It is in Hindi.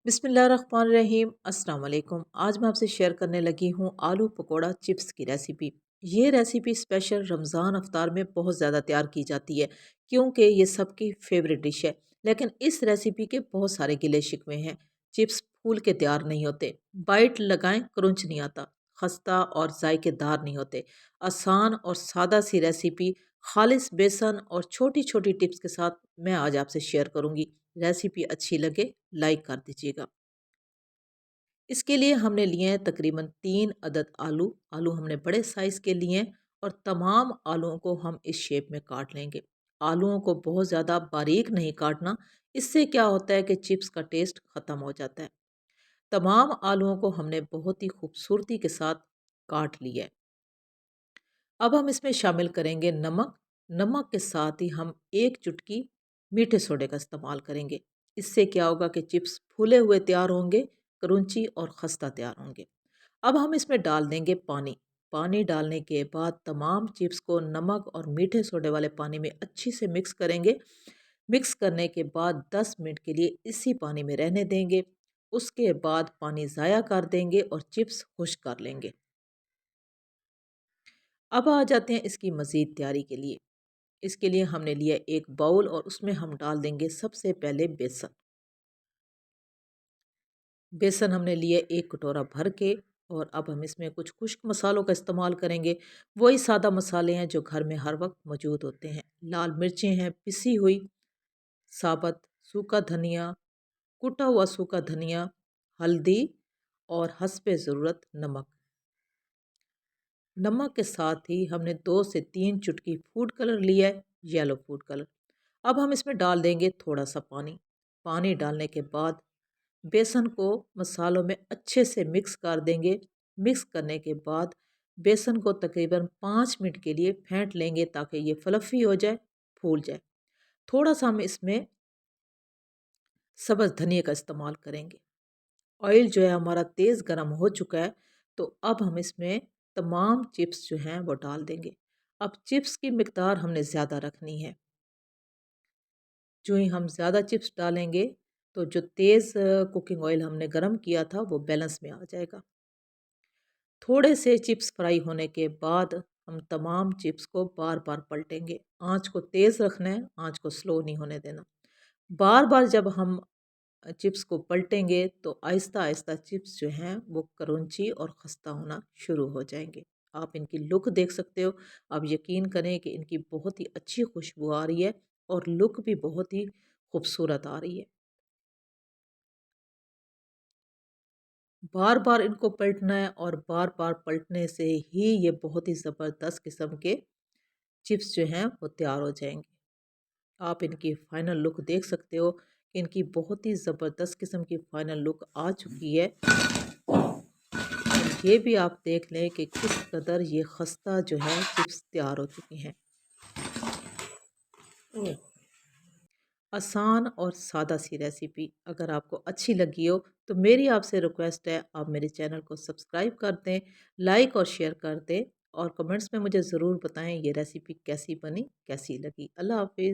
बिस्मिल्लाहिर्रहमानिर्रहीम। अस्सलाम वालेकुम। आज मैं आपसे शेयर करने लगी हूँ आलू पकोड़ा चिप्स की रेसिपी। ये रेसिपी स्पेशल रमज़ान अफ्तार में बहुत ज़्यादा तैयार की जाती है क्योंकि ये सबकी फेवरेट डिश है। लेकिन इस रेसिपी के बहुत सारे गिले शिकवे हैं। चिप्स फूल के तैयार नहीं होते, बाइट लगाएं क्रंच नहीं आता, खस्ता और जायकेदार नहीं होते। आसान और सादा सी रेसिपी खालिस बेसन और छोटी छोटी टिप्स के साथ मैं आज आपसे शेयर करूंगी। रेसिपी अच्छी लगे लाइक कर दीजिएगा। इसके लिए हमने लिए हैं तकरीबन 3 अदद आलू। आलू हमने बड़े साइज़ के लिए हैं और तमाम आलूओं को हम इस शेप में काट लेंगे। आलूओं को बहुत ज़्यादा बारीक नहीं काटना, इससे क्या होता है कि चिप्स का टेस्ट ख़त्म हो जाता है। तमाम आलूओं को हमने बहुत ही खूबसूरती के साथ काट लिया है। अब हम इसमें शामिल करेंगे नमक। नमक के साथ ही हम 1 चुटकी मीठे सोडे का इस्तेमाल करेंगे। इससे क्या होगा कि चिप्स फूले हुए तैयार होंगे, क्रंची और खस्ता तैयार होंगे। अब हम इसमें डाल देंगे पानी। पानी डालने के बाद तमाम चिप्स को नमक और मीठे सोडे वाले पानी में अच्छी से मिक्स करेंगे। मिक्स करने के बाद 10 मिनट के लिए इसी पानी में रहने देंगे। उसके बाद पानी ज़ाया कर देंगे और चिप्स खुश्क कर लेंगे। अब आ जाते हैं इसकी मज़ीद तैयारी के लिए। इसके लिए हमने लिया एक बाउल और उसमें हम डाल देंगे सबसे पहले बेसन। बेसन हमने लिए 1 कटोरा भर के और अब हम इसमें कुछ खुश्क मसालों का इस्तेमाल करेंगे। वही सादा मसाले हैं जो घर में हर वक्त मौजूद होते हैं। लाल मिर्चें हैं पिसी हुई, साबुत सूखा धनिया, कुटा हुआ सूखा धनिया, हल्दी और हस्बे ज़रूरत नमक। नमक के साथ ही हमने 2 से 3 चुटकी फूड कलर लिया है, येलो फूड कलर। अब हम इसमें डाल देंगे थोड़ा सा पानी। पानी डालने के बाद बेसन को मसालों में अच्छे से मिक्स कर देंगे। मिक्स करने के बाद बेसन को तकरीबन 5 मिनट के लिए फेंट लेंगे ताकि ये फ्लफ़ी हो जाए, फूल जाए। थोड़ा सा हम इसमें सब्ज़ धनिया का इस्तेमाल करेंगे। ऑयल जो है हमारा तेज़ गर्म हो चुका है, तो अब हम इसमें तमाम चिप्स जो हैं वो डाल देंगे। अब चिप्स की मिकदार हमने ज़्यादा रखनी है। जो ही हम ज़्यादा चिप्स डालेंगे तो जो तेज़ कुकिंग ऑयल हमने गरम किया था वो बैलेंस में आ जाएगा। थोड़े से चिप्स फ्राई होने के बाद हम तमाम चिप्स को बार बार पलटेंगे। आंच को तेज़ रखना है, आंच को स्लो नहीं होने देना। बार बार जब हम चिप्स को पलटेंगे तो आहिस्ता आहिस्ता चिप्स जो हैं वो क्रंची और खस्ता होना शुरू हो जाएंगे। आप इनकी लुक देख सकते हो। आप यकीन करें कि इनकी बहुत ही अच्छी खुशबू आ रही है और लुक भी बहुत ही खूबसूरत आ रही है। बार बार इनको पलटना है और बार बार पलटने से ही ये बहुत ही ज़बरदस्त किस्म के चिप्स जो हैं वो तैयार हो जाएंगे। आप इनकी फ़ाइनल लुक देख सकते हो कि इनकी बहुत ही ज़बरदस्त किस्म की फ़ाइनल लुक आ चुकी है। ये भी आप देख लें कि किस कदर ये खस्ता जो है चिप्स तैयार हो चुकी हैं। आसान और सादा सी रेसिपी अगर आपको अच्छी लगी हो तो मेरी आपसे रिक्वेस्ट है आप मेरे चैनल को सब्सक्राइब कर दें, लाइक और शेयर कर दें और कमेंट्स में मुझे ज़रूर बताएं ये रेसिपी कैसी बनी, कैसी लगी। अल्लाह हाफिज़।